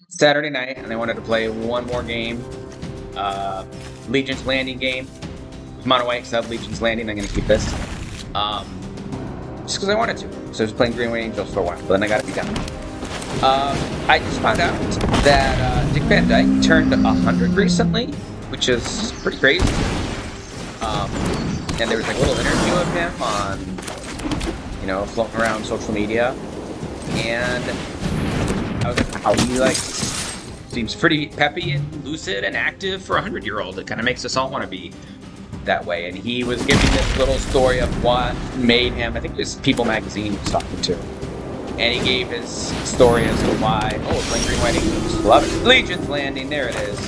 Saturday night, and I wanted to play one more game. Legion's Landing game. Mono White sub Legion's Landing. I'm going to keep this. Just because I wanted to. So I was playing Green White Angels for a while, but then I got to be done. I just found out that Dick Van Dyke turned 100 recently, which is pretty crazy. And there was like a little interview of him on, you know, floating around social media. And I was like, how he like seems pretty peppy and lucid and active for a 100-year-old. It kind of makes us all want to be that way. And he was giving this little story of what made him, I think it was People magazine he was talking to. And he gave his story as to why, playing Green White Angels, love it. Legion's Landing, there it is.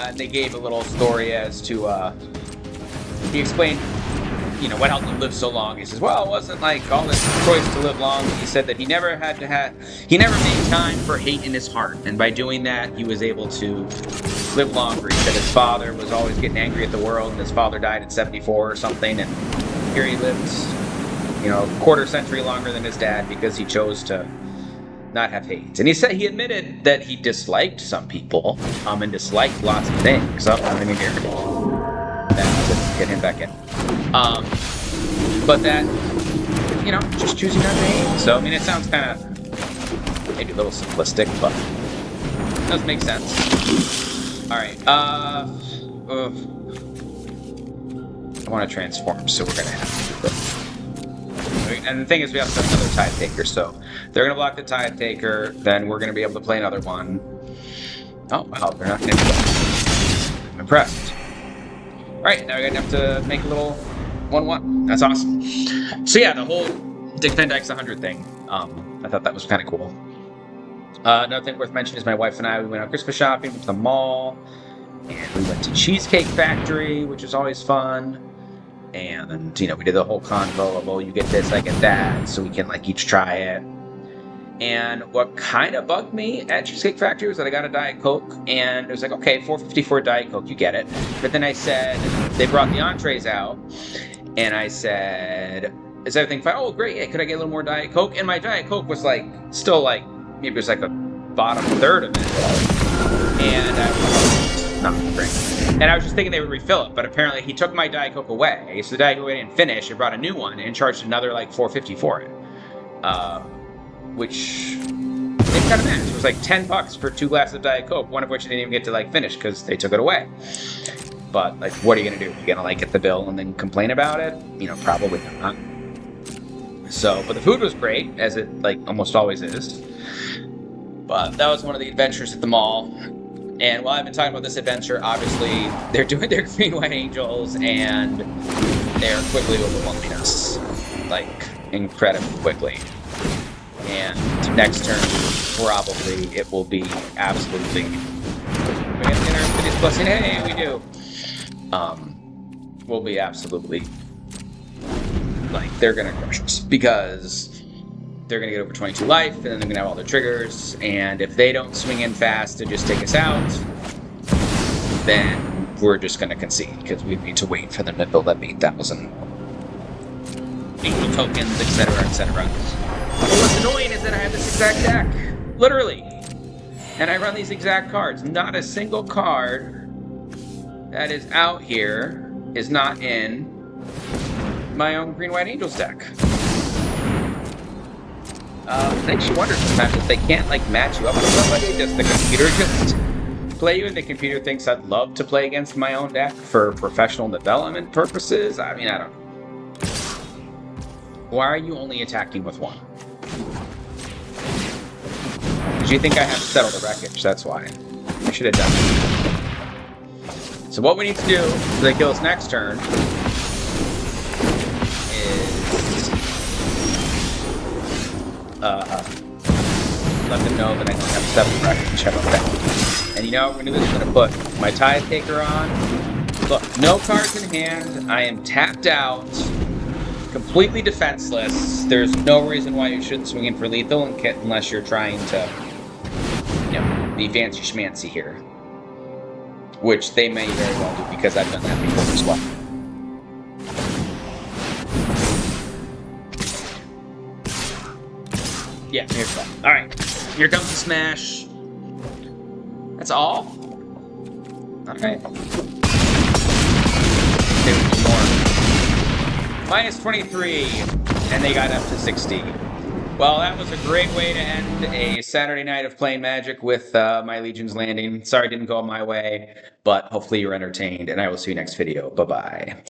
And they gave a little story as to, he explained, you know, what helped him live so long. He says, well, it wasn't like all this choice to live long. He said that he never made time for hate in his heart. And by doing that, he was able to live longer. He said his father was always getting angry at the world, and his father died at 74 or something. And here he lived, you know, a quarter century longer than his dad because he chose to not have hate. And he said he admitted that he disliked some people, and disliked lots of things. Oh, I'm in here. Let's get him back in. But that, you know, just choosing not to hate. So, I mean, it sounds kind of maybe a little simplistic, but it does make sense. Alright, I want to transform, so we're going to have to do this. And the thing is, we also have another Tithe Taker, so they're going to block the Tithe Taker, then we're going to be able to play another one. Oh, wow, they're not going to do that. I'm impressed. Alright, now we're going to have to make a little 1-1. That's awesome. So yeah, the whole Dick Van Dyke's 100 thing, I thought that was kind of cool. Another thing worth mentioning is my wife and I, we went out Christmas shopping, went to the mall, and we went to Cheesecake Factory, which is always fun. And, you know, we did the whole convo of, oh, you get this, I get that, so we can, like, each try it. And what kind of bugged me at Cheesecake Factory was that I got a Diet Coke, and it was like, okay, $4.50 for a Diet Coke, you get it. But then I said, they brought the entrees out, and I said, is everything fine? Oh, great, yeah, could I get a little more Diet Coke? And my Diet Coke was, like, still, like, maybe it was, like, a bottom third of it. And I was not great. And I was just thinking they would refill it, but apparently he took my Diet Coke away, so the Diet Coke didn't finish, and brought a new one, and charged another, like, $4.50 for it. Which it kind of matched. It was like $10 for 2 glasses of Diet Coke, one of which I didn't even get to like finish because they took it away. But like, what are you gonna do? You gonna like get the bill and then complain about it? You know, probably not. So, but the food was great, as it like almost always is. But that was one of the adventures at the mall. And while I've been talking about this adventure, obviously they're doing their Green White Angels, and they're quickly overwhelming us, like incredibly quickly. And next turn, probably, it will be absolutely... We have to get our Infinity Blessing. Hey, we do! Will be absolutely... Like, they're gonna crush us. Because they're gonna get over 22 life, and then they're gonna have all their triggers, and if they don't swing in fast to just take us out, then we're just gonna concede, because we need to wait for them to build up 8,000 angel tokens, etc., etc. But what's annoying is that I have this exact deck, literally, and I run these exact cards. Not a single card that is out here is not in my own Green White Angels deck. It makes you wonder sometimes if they can't like match you up with somebody. Does the computer just play you, and the computer thinks I'd love to play against my own deck for professional development purposes? I mean, I don't know. Why are you only attacking with one? Because you think I have to settle the wreckage, that's why. I should have done that. So what we need to do, so they kill us next turn, is let them know that I don't have to settle the wreckage. How about that? And you know what we're going to do? I'm going to put my Tithe Taker on. Look, no cards in hand. I am tapped out. Completely defenseless. There's no reason why you shouldn't swing in for lethal unless you're trying to, you know, be fancy schmancy here. Which they may very well do, because I've done that before as well. Yeah, here's that. All right, here comes the smash. That's all. All right. Okay, more. Minus 23, and they got up to 60. Well, that was a great way to end a Saturday night of playing Magic with my Legions landing. Sorry it didn't go my way, but hopefully you're entertained, and I will see you next video. Bye-bye.